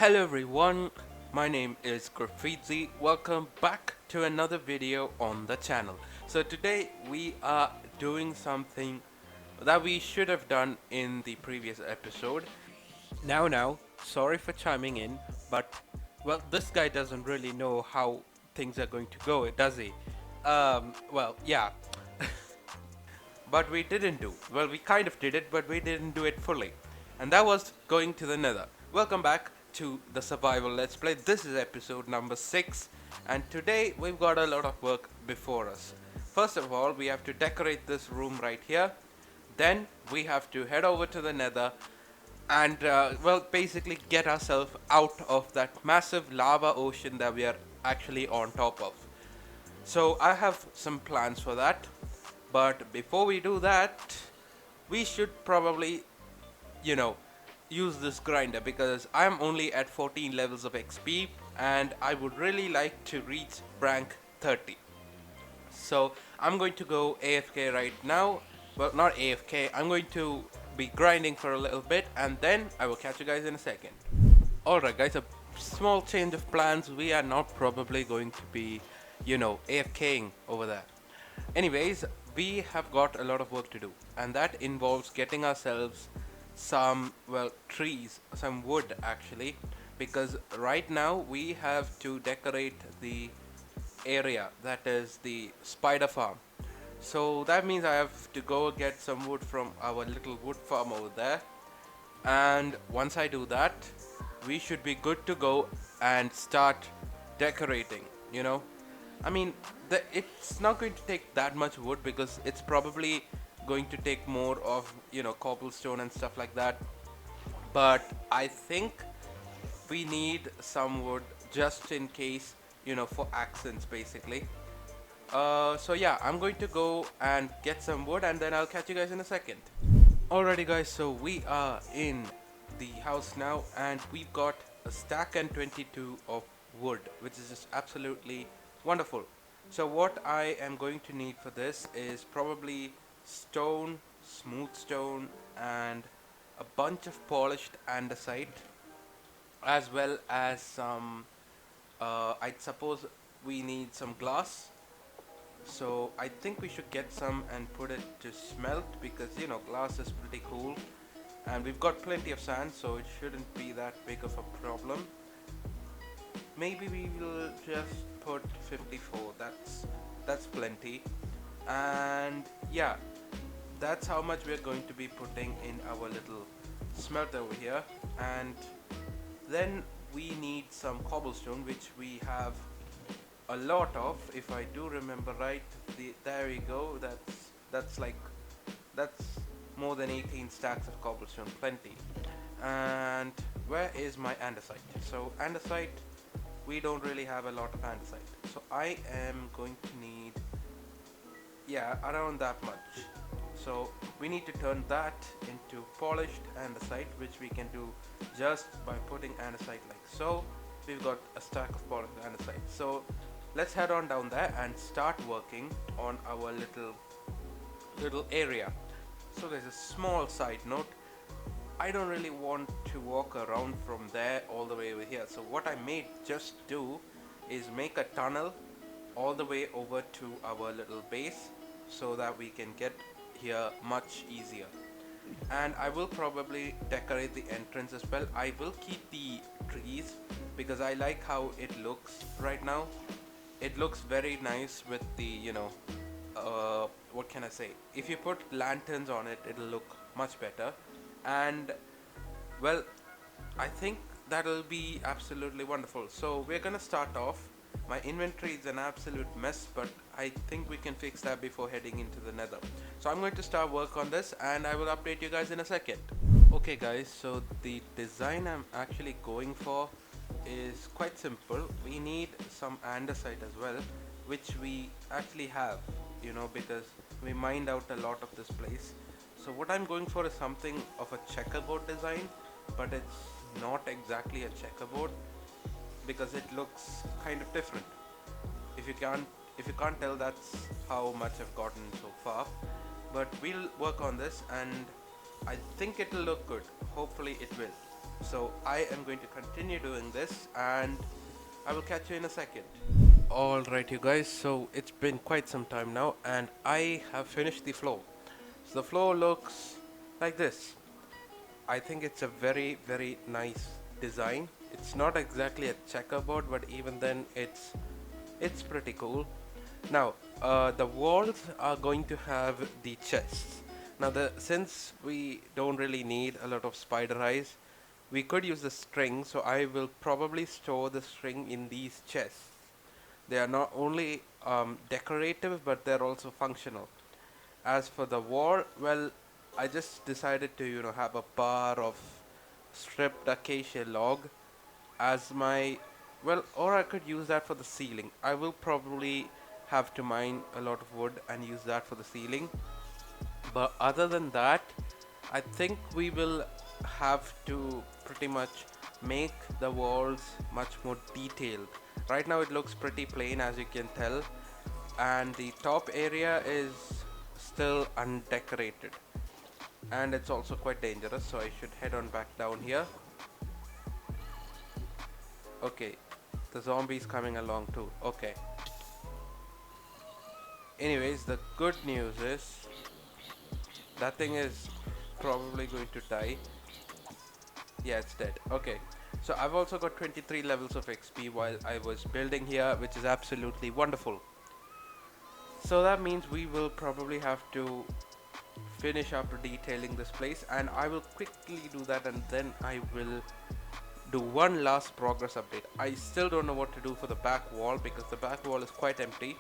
Hello everyone, my name is Graffitzi. Welcome back to another video on the channel. So today we are doing something that we should have done in the previous episode. Now, sorry for chiming in, but well, this guy doesn't really know how things are going to go, does he? Yeah. But we didn't do. Well, we kind of did it, but we didn't do it fully. And that was going to the Nether. Welcome back to the Survival Let's Play. This is episode number 6, and today we've got a lot of work before us. First of all, we have to decorate this room right here. Then we have to head over to the Nether and, basically get ourselves out of that massive lava ocean that we are actually on top of. So I have some plans for that. But before we do that, we should probably, you know, use this grinder because I'm only at 14 levels of XP and I would really like to reach rank 30. So I'm going to go AFK right now. Well, not AFK, I'm going to be grinding for a little bit and then I will catch you guys in a second. Alright guys, a small change of plans. We are not probably going to be, AFKing over there. Anyways, we have got a lot of work to do, and that involves getting ourselves some, trees, some wood actually, because right now we have to decorate the area that is the spider farm. So that means I have to go get some wood from our little wood farm over there, and once I do that, we should be good to go and start decorating, I mean, it's not going to take that much wood because it's probably going to take more of, cobblestone and stuff like that. But I think we need some wood just in case, for accents basically. So yeah, I'm going to go and get some wood and then I'll catch you guys in a second. Alrighty guys, so we are in the house now and we've got a stack and 22 of wood, which is just absolutely wonderful. So what I am going to need for this is probably stone, smooth stone, and a bunch of polished andesite, as well as some, I suppose we need some glass. So I think we should get some and put it to smelt because glass is pretty cool. And we've got plenty of sand, so it shouldn't be that big of a problem. Maybe we will just put 54. That's plenty. And yeah, that's how much we're going to be putting in our little smelter over here. And then we need some cobblestone, which we have a lot of, if I do remember right. There we go. That's more than 18 stacks of cobblestone, plenty. And where is my andesite? So andesite, we don't really have a lot of andesite, so I am going to need, around that much. So we need to turn that into polished andesite, which we can do just by putting andesite like so. We've got a stack of polished andesite, so let's head on down there and start working on our little area. So there's a small side note, I don't really want to walk around from there all the way over here. So what I may just do is make a tunnel all the way over to our little base so that we can get here much easier. And I will probably decorate the entrance as well. I will keep the trees because I like how it looks right now. It looks very nice with the, what can I say? If you put lanterns on it, it'll look much better. And well, I think that'll be absolutely wonderful. So we're gonna start off. My inventory is an absolute mess, but I think we can fix that before heading into the Nether. So I'm going to start work on this and I will update you guys in a second. Okay guys, so the design I'm actually going for is quite simple. We need some andesite as well, which we actually have, because we mined out a lot of this place. So what I'm going for is something of a checkerboard design, but it's not exactly a checkerboard because it looks kind of different. If you can't tell, that's how much I've gotten so far. But we'll work on this and I think it'll look good. Hopefully it will. So I am going to continue doing this, and I will catch you in a second. Alright, you guys, so it's been quite some time now, and I have finished the floor. So the floor looks like this. I think it's a very, very nice design. It's not exactly a checkerboard, but even then it's pretty cool. Now, the walls are going to have the chests. Now, since we don't really need a lot of spider eyes, we could use the string, so I will probably store the string in these chests. They are not only decorative, but they're also functional. As for the wall, well, I just decided to, have a bar of stripped acacia log as my, well, or I could use that for the ceiling. I will probably have to mine a lot of wood and use that for the ceiling. But other than that, I think we will have to pretty much make the walls much more detailed. Right now it looks pretty plain, as you can tell, and the top area is still undecorated, and it's also quite dangerous, so I should head on back down here. Okay, the zombies coming along too. Okay, anyways, the good news is that thing is probably going to die. Yeah, it's dead. Okay, so I've also got 23 levels of XP while I was building here, which is absolutely wonderful. So that means we will probably have to finish up detailing this place, and I will quickly do that, and then I will do one last progress update. I still don't know what to do for the back wall because the back wall is quite empty,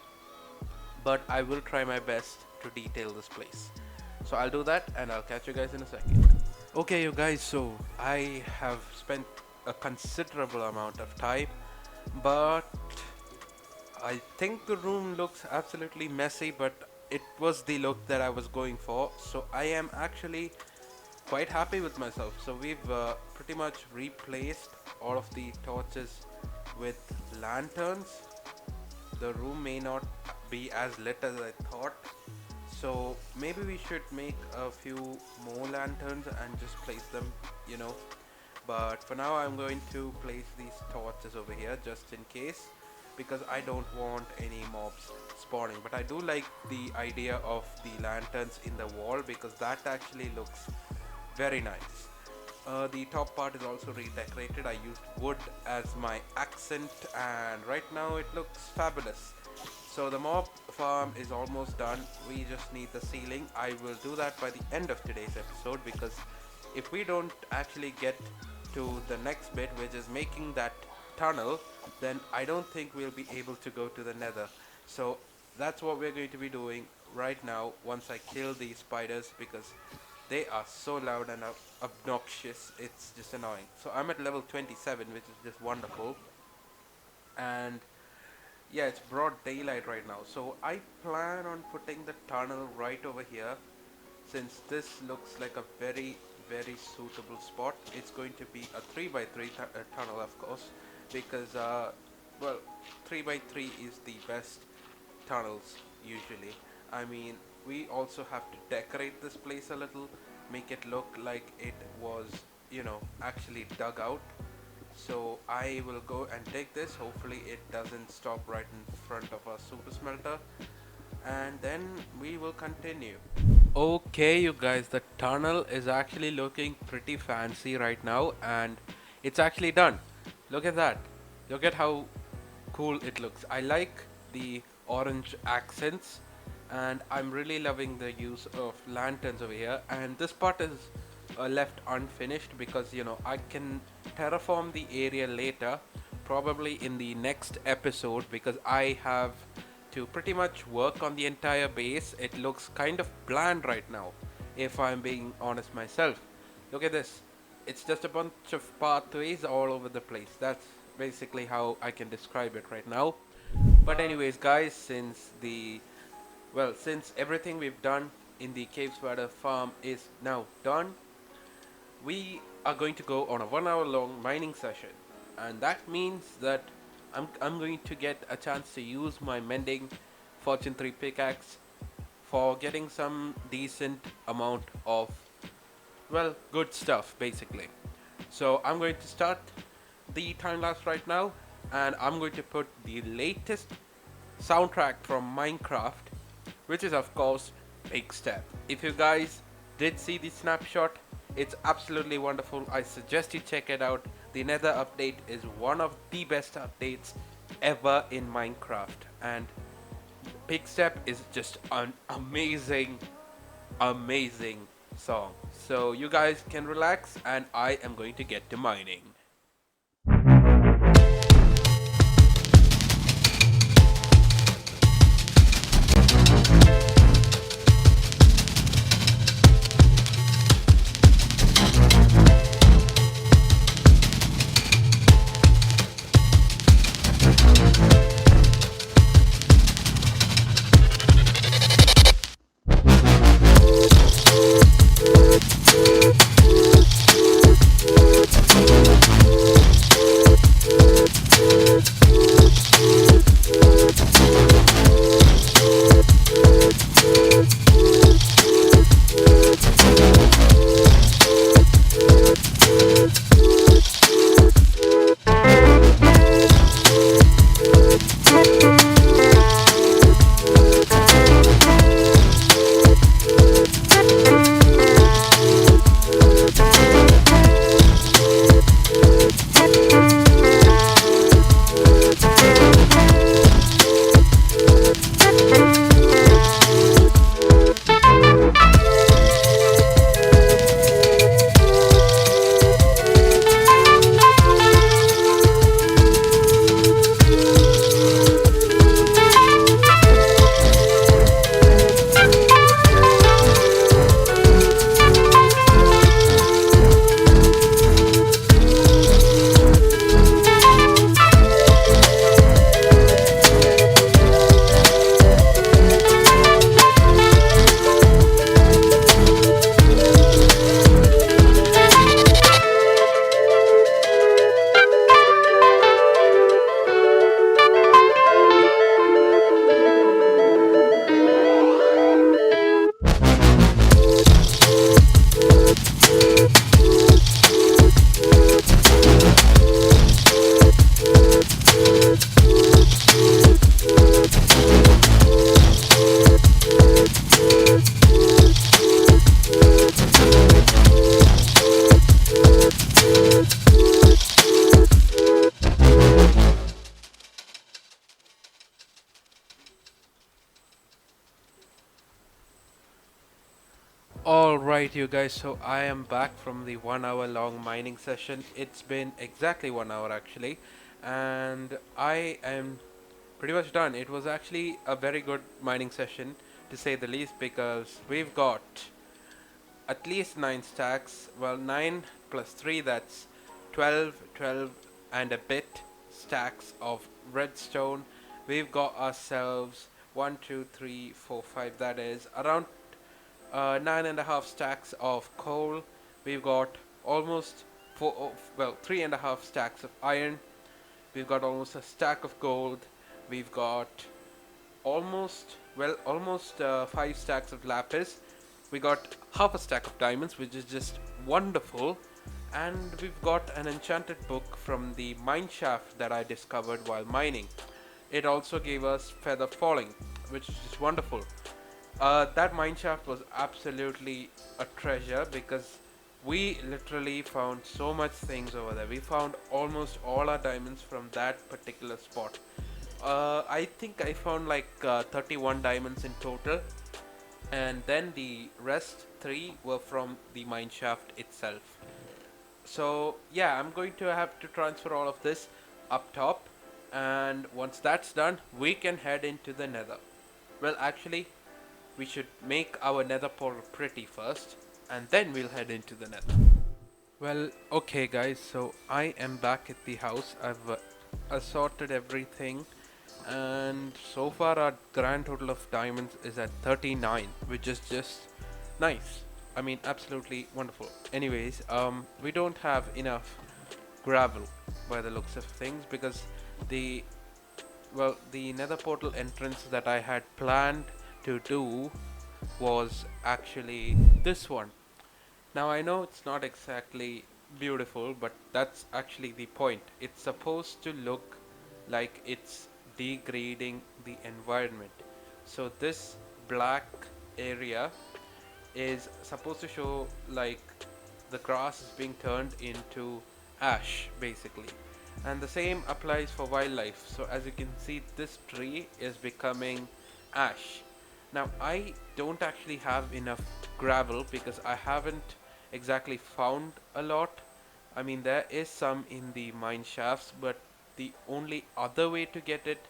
but I will try my best to detail this place. So I'll do that, and I'll catch you guys in a second. Okay, you guys, so I have spent a considerable amount of time, but I think the room looks absolutely messy, but it was the look that I was going for, so I am actually quite happy with myself. So we've pretty much replaced all of the torches with lanterns. The room may not be as lit as I thought, so maybe we should make a few more lanterns and just place them, but for now I'm going to place these torches over here just in case, because I don't want any mobs spawning. But I do like the idea of the lanterns in the wall because that actually looks very nice. The top part is also redecorated. I used wood as my accent, and right now it looks fabulous. So the mob farm is almost done. We just need the ceiling. I will do that by the end of today's episode, because if we don't actually get to the next bit, which is making that tunnel, then I don't think we'll be able to go to the Nether. So that's what we're going to be doing right now once I kill these spiders, because they are so loud and obnoxious. It's just annoying. So I'm at level 27, which is just wonderful. And yeah, it's broad daylight right now. So I plan on putting the tunnel right over here, since this looks like a very, very suitable spot. It's going to be a 3x3 tunnel, of course, because well, 3x3 is the best tunnels usually. I mean, we also have to decorate this place a little, make it look like it was, actually dug out. So I will go and dig this. Hopefully it doesn't stop right in front of our super smelter, and then we will continue. Okay, you guys, the tunnel is actually looking pretty fancy right now, and it's actually done. Look at that. Look at how cool it looks. I like the orange accents, and I'm really loving the use of lanterns over here. And this part is left unfinished because I can terraform the area later, probably in the next episode, because I have to pretty much work on the entire base. It looks kind of bland right now, if I'm being honest myself. Look at this. It's just a bunch of pathways all over the place. That's basically how I can describe it right now. But anyways, guys, since everything we've done in the cave spider farm is now done, we are going to go on a 1 hour long mining session, and that means that I'm going to get a chance to use my mending fortune 3 pickaxe for getting some decent amount of, well, good stuff basically. So I'm going to start the time lapse right now, and I'm going to put the latest soundtrack from Minecraft, which is of course Pigstep. If you guys did see the snapshot, it's absolutely wonderful. I suggest you check it out. The Nether update is one of the best updates ever in Minecraft, and Pigstep is just an amazing song. So you guys can relax, and I am going to get to mining. Alright, you guys, so I am back from the 1 hour long mining session. It's been exactly 1 hour actually, and I am pretty much done. It was actually a very good mining session to say the least, because we've got at least 9 stacks. Well, 9 plus 3, that's 12 and a bit stacks of redstone. We've got ourselves 1, 2, 3, 4, 5, that is around 9.5 stacks of coal. We've got almost well, 3.5 stacks of iron. We've got almost a stack of gold. We've got almost 5 stacks of lapis. We got half a stack of diamonds, which is just wonderful. And we've got an enchanted book from the mine shaft that I discovered while mining. It also gave us feather falling, which is just wonderful. That mineshaft was absolutely a treasure, because we literally found so much things over there. We found almost all our diamonds from that particular spot. I think I found like 31 diamonds in total, and then the rest 3 were from the mineshaft itself. So yeah, I'm going to have to transfer all of this up top, and once that's done, we can head into the nether. Well, actually, we should make our nether portal pretty first, and then we'll head into the nether. Well, okay guys, so I am back at the house. I've assorted everything, and so far our grand total of diamonds is at 39, which is just nice. I mean, absolutely wonderful. Anyways, we don't have enough gravel by the looks of things, because the the nether portal entrance that I had planned to do was actually this one. Now I know it's not exactly beautiful, but that's actually the point. It's supposed to look like it's degrading the environment. So this black area is supposed to show like the grass is being turned into ash basically. And the same applies for wildlife. So as you can see, this tree is becoming ash. Now I don't actually have enough gravel because I haven't exactly found a lot. I mean, there is some in the mine shafts, but the only other way to get it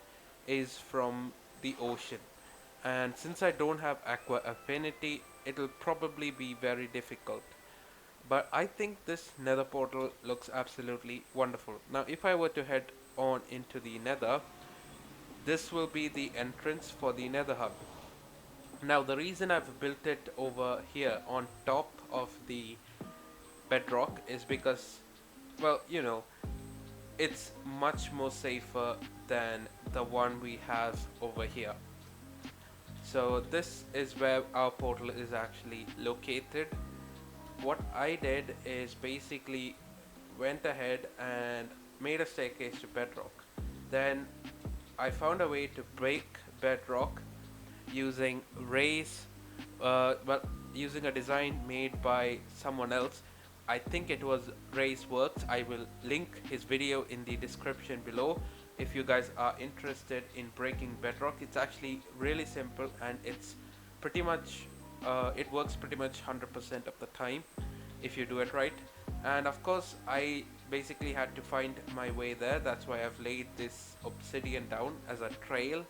is from the ocean. And since I don't have aqua affinity, it'll probably be very difficult. But I think this nether portal looks absolutely wonderful. Now if I were to head on into the nether, this will be the entrance for the nether hub. Now the reason I've built it over here on top of the bedrock is because, well, it's much more safer than the one we have over here. So this is where our portal is actually located. What I did is basically went ahead and made a staircase to bedrock. Then I found a way to break bedrock using raise, well, using a design made by someone else. I think it was Ray's Works. I will link his video in the description below if you guys are interested in breaking bedrock. It's actually really simple and it's pretty much it works pretty much 100% of the time if you do it right. And of course I basically had to find my way there. That's why I've laid this obsidian down as a trail,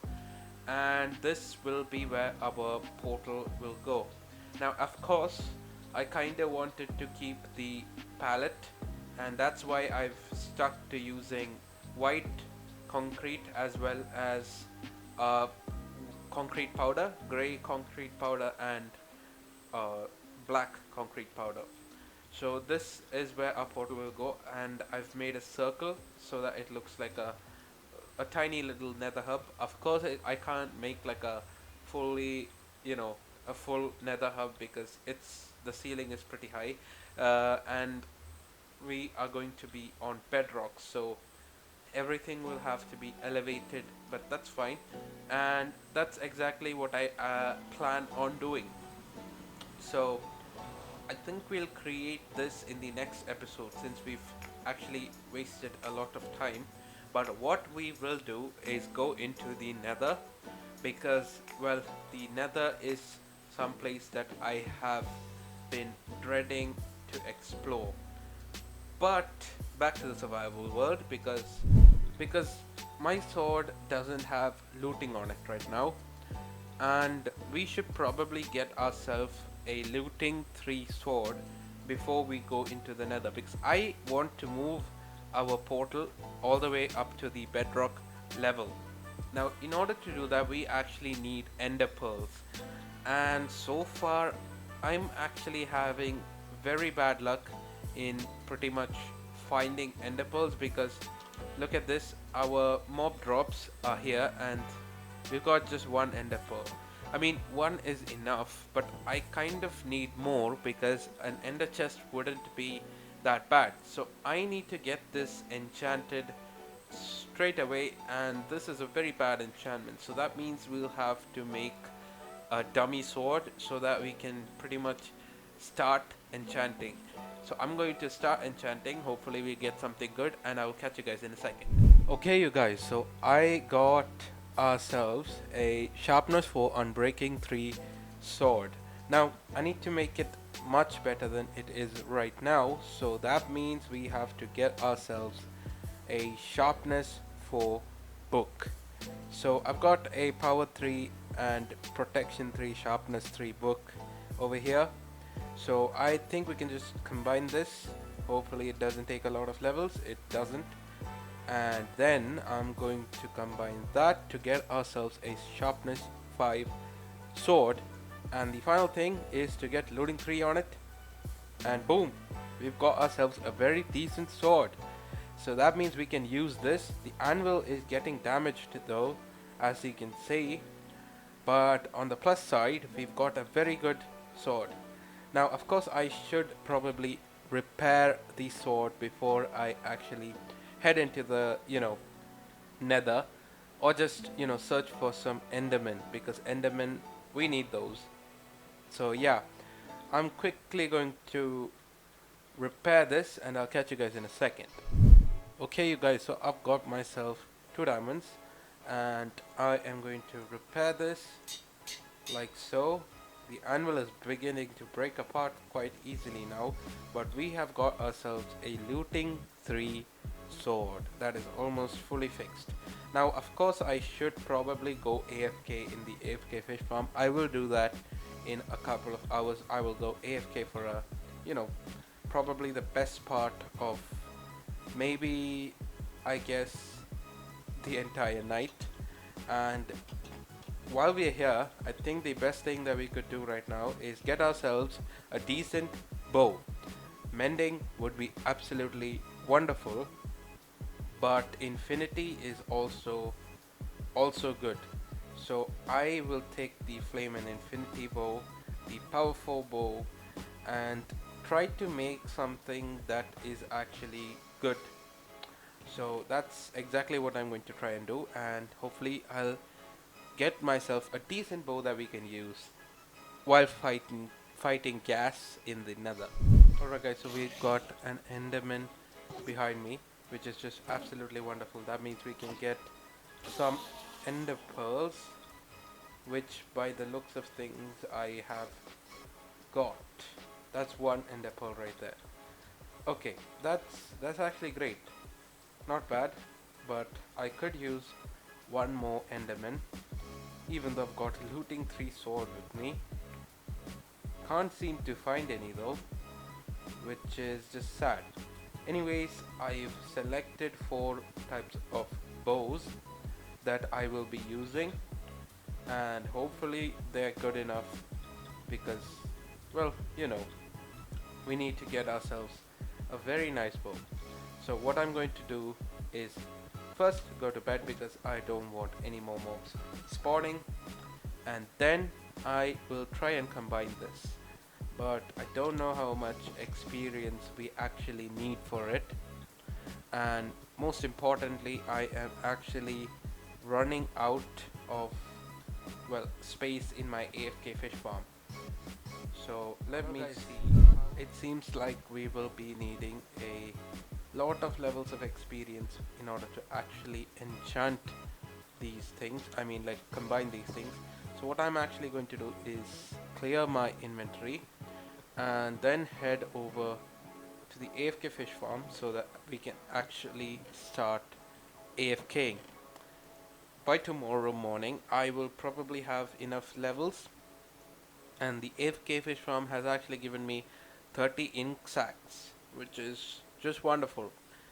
and this will be where our portal will go. Now of course I kinda wanted to keep the palette, and that's why I've stuck to using white concrete as well as uh, concrete powder, grey concrete powder, and black concrete powder. So this is where our portal will go, and I've made a circle so that it looks like a tiny little nether hub. Of course I can't make like a fully, a full nether hub because the ceiling is pretty high, and we are going to be on bedrock, so everything will have to be elevated, but that's fine. And that's exactly what I plan on doing. So I think we'll create this in the next episode since we've actually wasted a lot of time. But what we will do is go into the nether because, well, the nether is some place that I have been dreading to explore. But back to the survival world because my sword doesn't have looting on it right now, and we should probably get ourselves a looting 3 sword before we go into the nether, because I want to move our portal all the way up to the bedrock level. Now in order to do that we actually need ender pearls, and so far I'm actually having very bad luck in pretty much finding ender pearls because look at this, our mob drops are here and we've got just one ender pearl. I mean, one is enough, but I kind of need more because an ender chest wouldn't be that bad. So I need to get this enchanted straight away, and this is a very bad enchantment. So that means we'll have to make a dummy sword so that we can pretty much start enchanting. So I'm going to start enchanting. Hopefully we get something good, and I will catch you guys in a second. Okay, you guys, so I got ourselves a sharpness 4 unbreaking 3 sword. Now I need to make it much better than it is right now, so that means we have to get ourselves a sharpness 4 book. So I've got a power 3 and protection 3 sharpness 3 book over here. So I think we can just combine this. Hopefully it doesn't take a lot of levels. It doesn't. And then I'm going to combine that to get ourselves a sharpness 5 sword, and the final thing is to get loading 3 on it, and boom, we've got ourselves a very decent sword. So that means we can use this. The anvil is getting damaged though, as you can see, but on the plus side we've got a very good sword. Now of course I should probably repair the sword before I actually head into the, Nether, or just, search for some Endermen, because Endermen, we need those. So yeah, I'm quickly going to repair this and I'll catch you guys in a second. Okay, you guys, so I've got myself 2 diamonds and I am going to repair this like so. The anvil is beginning to break apart quite easily now, but we have got ourselves a looting 3 sword that is almost fully fixed. Now, of course, I should probably go AFK in the AFK fish farm. I will do that in a couple of hours. I will go AFK for a, you know, probably the best part of maybe, I guess, the entire night. And while we are here, I think the best thing that we could do right now is get ourselves a decent bow. Mending would be absolutely wonderful, but infinity is also good. So I will take the flame and infinity bow, the powerful bow, and try to make something that is actually good. So that's exactly what I'm going to try and do, and hopefully I'll get myself a decent bow that we can use while fighting gas in the nether. Alright guys, so we've got an enderman behind me, which is just absolutely wonderful. That means we can get some ender pearls, which by the looks of things I have got. That's one ender pearl right there. Okay, that's actually great. Not bad, but I could use one more enderman, even though I've got looting 3 sword with me. Can't seem to find any though, which is just sad. Anyways, I've selected 4 types of bows that I will be using, and hopefully they're good enough because, well, we need to get ourselves a very nice bow. So what I'm going to do is first go to bed because I don't want any more mobs spawning, and then I will try and combine this, but I don't know how much experience we actually need for it, and most importantly I am actually running out of, well, space in my AFK fish farm. So let me see. It seems like we will be needing a lot of levels of experience in order to actually enchant these things. I mean, like, combine these things. So what I'm actually going to do is clear my inventory and then head over to the AFK fish farm so that we can actually start AFKing. By tomorrow morning I will probably have enough levels, and the AFK fish farm has actually given me 30 ink sacks, which is just wonderful.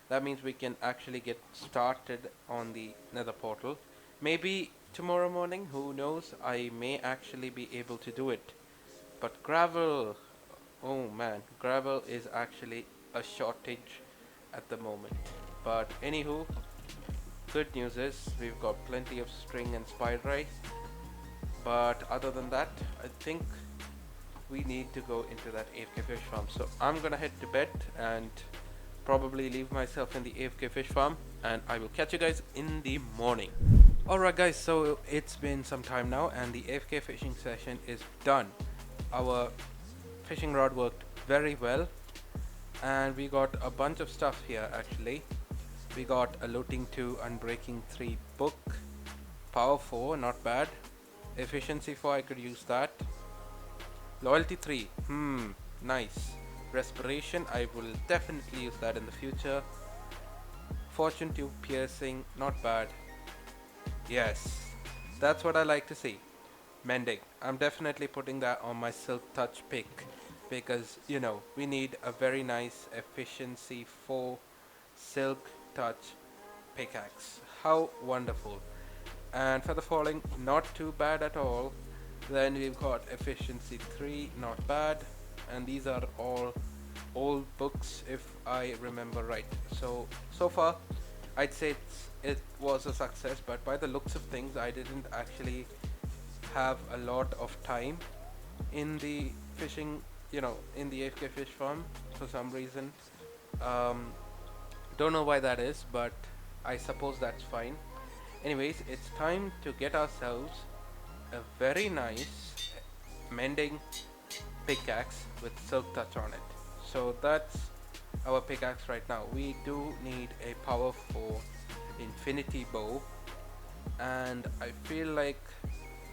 That means we can actually get started on the nether portal. Maybe tomorrow morning, who knows, I may actually be able to do it. But gravel, oh man, gravel is actually a shortage at the moment. But anywho, good news is we've got plenty of string and spider. But other than that, I think we need to go into that AFK fish farm. So I'm gonna head to bed and probably leave myself in the AFK fish farm, and I will catch you guys in the morning. Alright guys, so it's been some time now and the AFK fishing session is done. Our fishing rod worked very well and we got a bunch of stuff here actually. We got a looting 2, unbreaking 3 book, power 4, not bad, efficiency 4, I could use that, loyalty 3, nice, respiration, I will definitely use that in the future, fortune 2 piercing, not bad, yes, that's what I like to see. Mending, I'm definitely putting that on my silk touch pick because we need a very nice efficiency 4 silk touch pickaxe. How wonderful. And for the falling, not too bad at all. Then we've got efficiency 3, not bad, and these are all old books if I remember right. So far I'd say it was a success, but by the looks of things I didn't actually have a lot of time in the fishing in the AFK fish farm for some reason. Um, don't know why that is, but I suppose that's fine. Anyways, it's time to get ourselves a very nice mending pickaxe with silk touch on it. So that's our pickaxe right now. We do need a power 4 infinity bow, and I feel like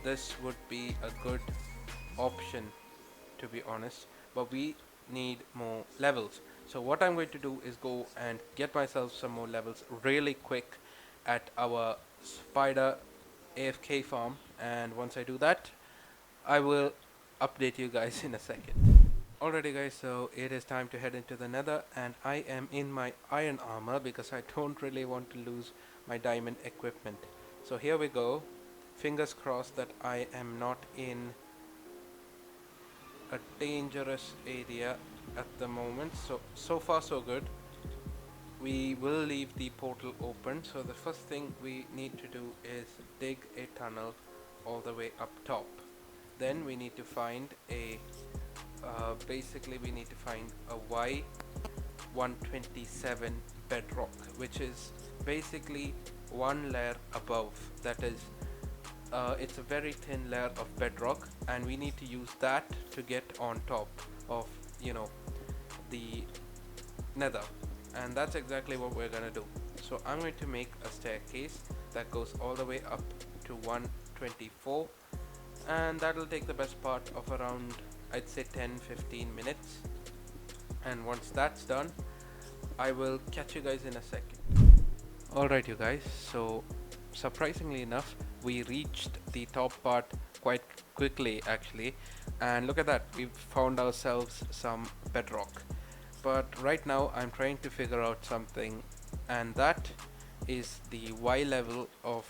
this would be a good option, to be honest, but we need more levels. So what I'm going to do is go and get myself some more levels really quick at our spider AFK farm, and once I do that I will update you guys in a second. Alrighty guys, so it is time to head into the nether, and I am in my iron armor because I don't really want to lose my diamond equipment. So here we go. Fingers crossed that I am not in a dangerous area at the moment. So far so good. We will leave the portal open. So the first thing we need to do is dig a tunnel all the way up top. Then we need to find a basically we need to find a Y127 bedrock, which is basically one layer above. That is, it's a very thin layer of bedrock, and we need to use that to get on top of the nether, and that's exactly what we're gonna do. So I'm going to make a staircase that goes all the way up to 124, and that'll take the best part of around, I'd say, 10-15 minutes. And once that's done, I will catch you guys in a second. Alright you guys, so surprisingly enough, we reached the top part quite quickly actually, and look at that, we've found ourselves some bedrock. But right now I'm trying to figure out something, and that is the Y level of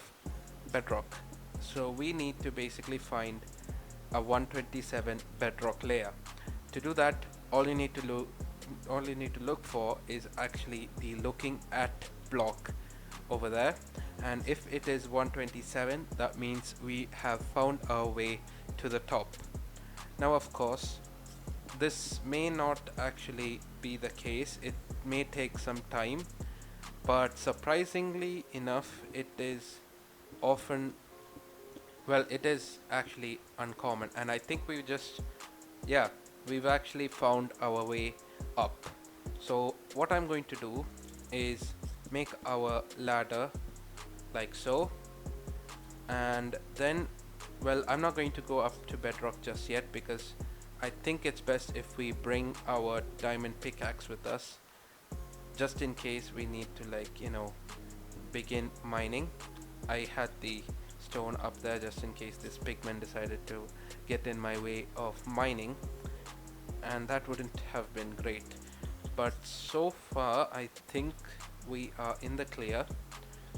bedrock. So we need to basically find a 127 bedrock layer. To do that, all you need to look for is actually the looking at block over there, and if it is 127, that means we have found our way to the top. Now of course, this may not actually be the case, it may take some time, but surprisingly enough, it is often, well, it is actually uncommon, and I think we've actually found our way up. So what I'm going to do is make our ladder like so, and then, well, I'm not going to go up to bedrock just yet because I think it's best if we bring our diamond pickaxe with us, just in case we need to begin mining. I had the stone up there just in case this pigman decided to get in my way of mining, and that wouldn't have been great. But so far I think we are in the clear,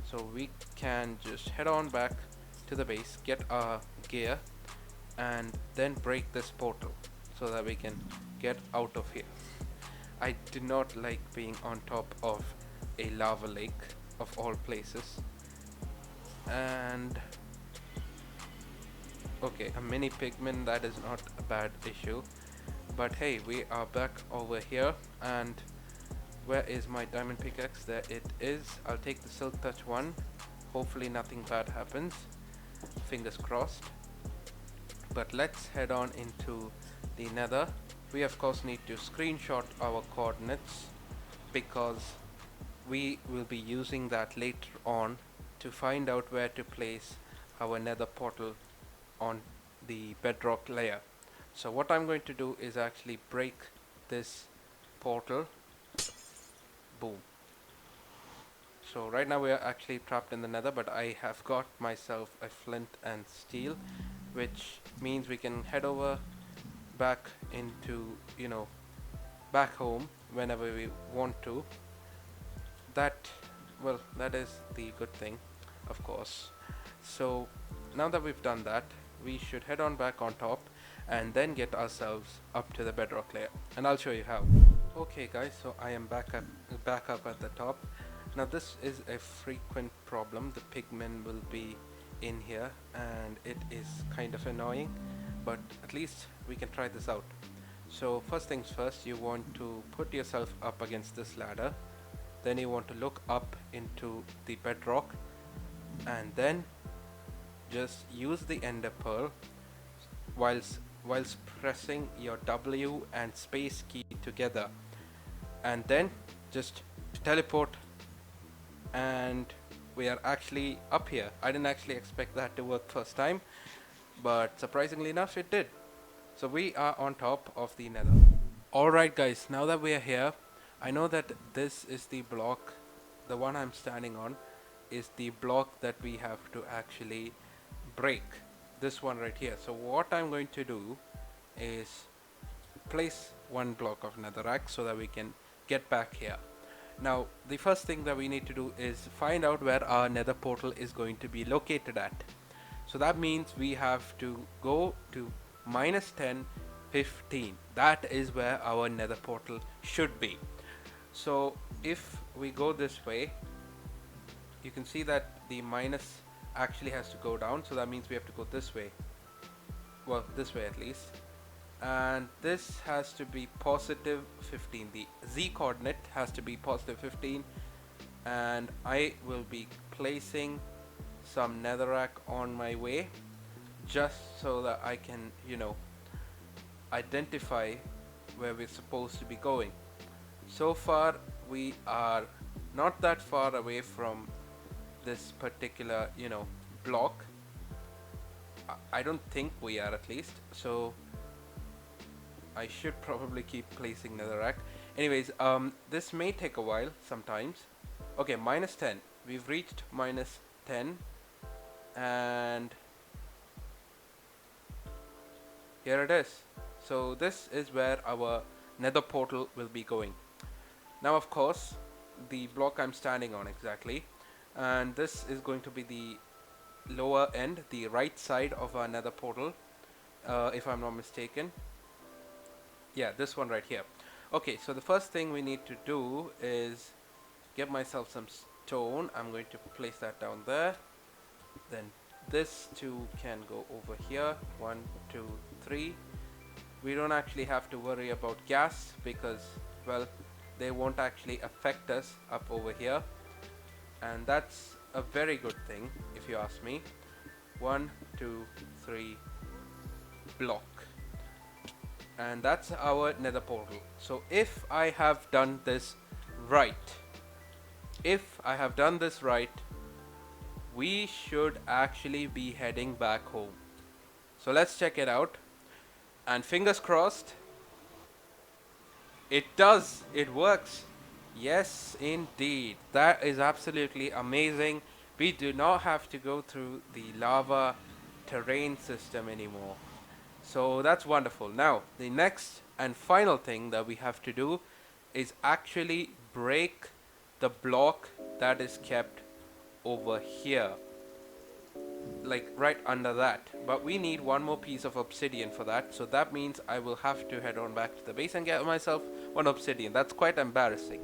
so we can just head on back to the base, get our gear, and then break this portal so that we can get out of here. I do not like being on top of a lava lake of all places. And okay, a mini pigman, that is not a bad issue. But hey, we are back over here, and where is my diamond pickaxe? There it is. I'll take the silk touch one. Hopefully nothing bad happens. Fingers crossed. But let's head on into the nether. We of course need to screenshot our coordinates because we will be using that later on to find out where to place our nether portal on the bedrock layer. So what I'm going to do is actually break this portal. Boom. So right now we are actually trapped in the nether, but I have got myself a flint and steel, which means we can head over back into, back home whenever we want to. That is the good thing, of course. So now that we've done that, we should head on back on top and then get ourselves up to the bedrock layer, and I'll show you how. Okay guys, so I am back up at the top. Now this is a frequent problem. The pigmen will be in here and it is kind of annoying, but at least we can try this out. So first things first, you want to put yourself up against this ladder. Then you want to look up into the bedrock, and then just use the ender pearl whilst pressing your W and space key together, and then just teleport, and we are actually up here. I didn't actually expect that to work first time, but surprisingly enough it did. So we are on top of the nether. Alright guys, now that we are here, I know that this is the block, the one I'm standing on is the block that we have to actually break. This one right here. So what I'm going to do is place one block of netherrack so that we can get back here. Now the first thing that we need to do is find out where our nether portal is going to be located at. So that means we have to go to -10, 15. That is where our nether portal should be. So if we go this way, you can see that the minus actually has to go down, so that means we have to go this way. Well, this way at least. And this has to be +15. The Z coordinate has to be +15, and I will be placing some netherrack on my way just so that I can, you know, identify where we're supposed to be going. So far we are not that far away from this particular, you know, block. I don't think we are, at least, so I should probably keep placing netherrack. Anyways, this may take a while sometimes. Okay, -10. We've reached -10, and here it is. So this is where our nether portal will be going. Now of course, the block I'm standing on exactly, and this is going to be the lower end, the right side of our nether portal, if I'm not mistaken. Yeah, this one right here. Okay, so the first thing we need to do is get myself some stone. I'm going to place that down there. Then this two can go over here. 1, 2, 3. We don't actually have to worry about gas because, well, they won't actually affect us up over here, and that's a very good thing if you ask me. 1, 2, 3 block, and that's our nether portal. So if I have done this right, we should actually be heading back home. So let's check it out, and fingers crossed. It does, it works. Yes indeed, that is absolutely amazing. We do not have to go through the lava terrain system anymore. So that's wonderful. Now the next and final thing that we have to do is actually break the block that is kept over here, like right under that. But we need one more piece of obsidian for that, so that means I will have to head on back to the base and get myself one obsidian. That's quite embarrassing.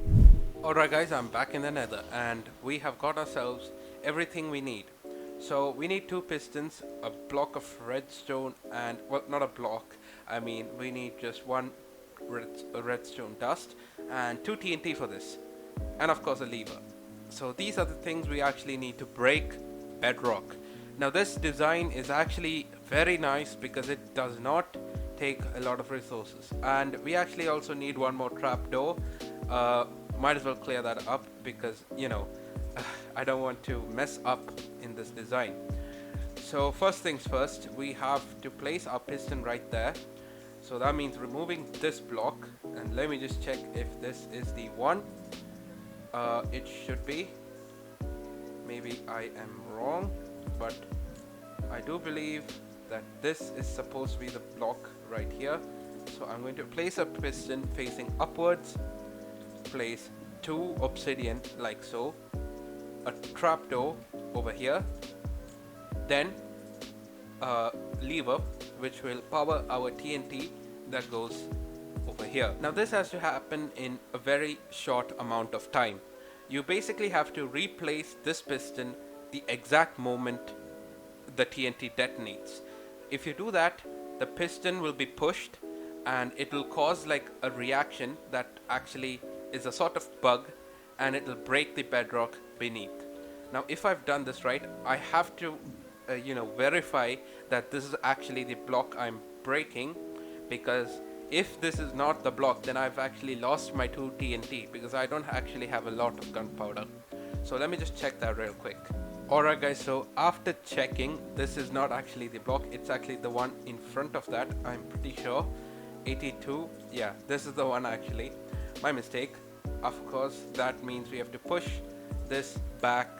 Alright guys, I'm back in the nether, and we have got ourselves everything we need. So we need 2 pistons, a block of redstone, and, well, not a block, I mean we need just 1 redstone dust and 2 TNT for this, and of course a lever. So these are the things we actually need to break bedrock. Now this design is actually very nice because it does not take a lot of resources, and we actually also need 1 more trapdoor. Might as well clear that up because, you know, I don't want to mess up in this design. So first things first, we have to place our piston right there. So that means removing this block, and let me just check if this is the one. It should be. Maybe I am wrong, but I do believe that this is supposed to be the block right here. So I'm going to place a piston facing upwards, place 2 obsidian like so, a trapdoor over here, then a lever which will power our TNT that goes over here. Now this has to happen in a very short amount of time. You basically have to replace this piston the exact moment the TNT detonates. If you do that, the piston will be pushed and it will cause like a reaction that actually is a sort of bug, and it will break the bedrock beneath. Now if I've done this right, I have to verify that this is actually the block I'm breaking, because if this is not the block, then I've actually lost my 2 TNT, because I don't actually have a lot of gunpowder. So let me just check that real quick. Alright guys, so after checking, this is not actually the block, it's actually the one in front of that, I'm pretty sure. 82, yeah, this is the one actually. My mistake. Of course, that means we have to push this back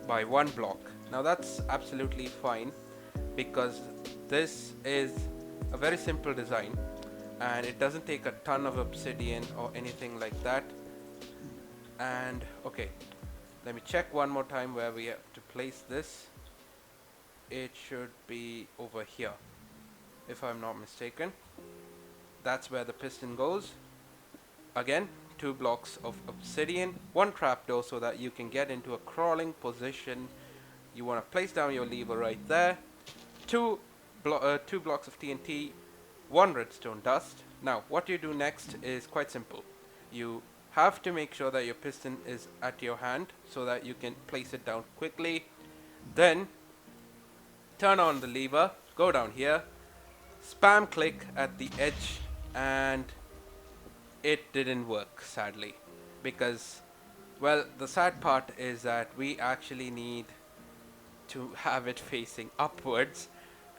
by 1 block. Now that's absolutely fine, because this is a very simple design and it doesn't take a ton of obsidian or anything like that. And okay, let me check one more time where we have to place this. It should be over here, if I'm not mistaken. That's where the piston goes. Again, 2 blocks of obsidian, 1 trapdoor so that you can get into a crawling position. You want to place down your lever right there. 2 blocks of TNT, 1 redstone dust. Now, what you do next is quite simple. You have to make sure that your piston is at your hand so that you can place it down quickly. Then, turn on the lever, go down here, spam click at the edge, and it didn't work, sadly, because, well, the sad part is that we actually need to have it facing upwards,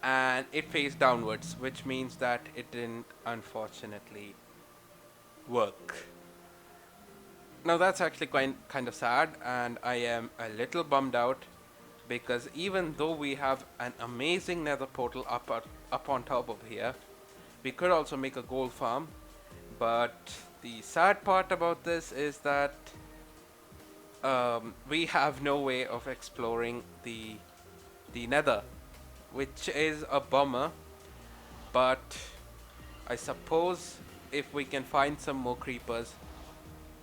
and it faced downwards, which means that it didn't unfortunately work. Now that's actually kind of sad, and I am a little bummed out, because even though we have an amazing nether portal up on top of here, we could also make a gold farm. But the sad part about this is that we have no way of exploring the nether, which is a bummer. But I suppose if we can find some more creepers,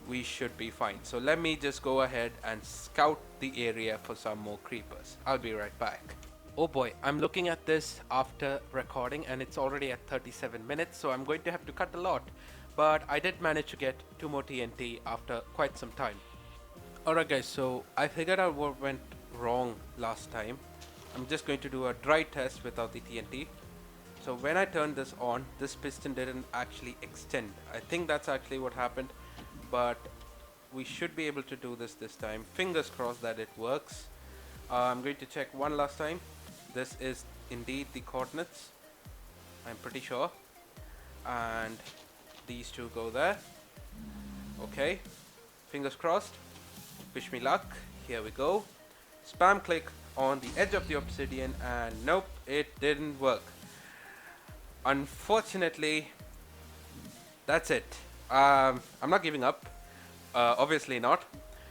we should be fine. So let me just go ahead and scout the area for some more creepers. I'll be right back. Oh boy, I'm looking at this after recording and it's already at 37 minutes, so I'm going to have to cut a lot. But I did manage to get 2 more TNT after quite some time. Alright guys, so I figured out what went wrong last time. I'm just going to do a dry test without the TNT. So when I turned this on, this piston didn't actually extend. I think that's actually what happened, but we should be able to do this time. Fingers crossed that it works. I'm going to check one last time. This is indeed the coordinates, I'm pretty sure, and these 2 go there. Okay, fingers crossed, wish me luck. Here we go. Spam click on the edge of the obsidian, and nope, it didn't work. Unfortunately, that's it. I'm not giving up, obviously not,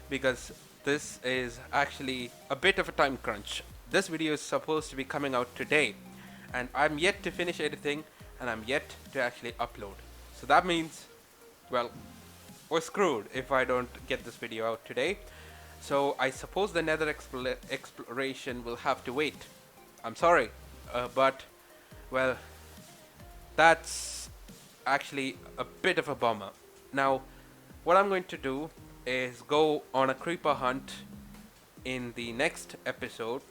because this is actually a bit of a time crunch. This video is supposed to be coming out today, and I'm yet to finish editing, and I'm yet to actually upload. So that means, well, we're screwed if I don't get this video out today. So I suppose the nether exploration will have to wait. I'm sorry, but, well, that's actually a bit of a bummer. Now, what I'm going to do is go on a creeper hunt in the next episode,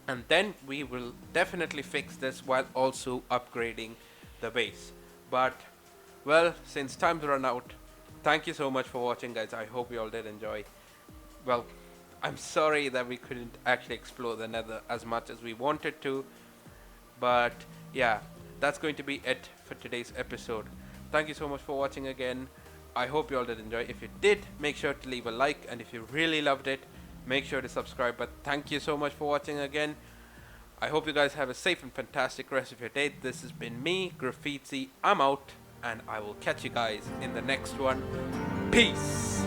and then we will definitely fix this while also upgrading the base. But, well, since time's run out, thank you so much for watching, guys. I hope you all did enjoy. Well, I'm sorry that we couldn't actually explore the nether as much as we wanted to, but yeah, that's going to be it for today's episode. Thank you so much for watching again. I hope you all did enjoy. If you did, make sure to leave a like, and if you really loved it, make sure to subscribe. But thank you so much for watching again. I hope you guys have a safe and fantastic rest of your day. This has been me, Graffitzi. I'm out, and I will catch you guys in the next one. Peace!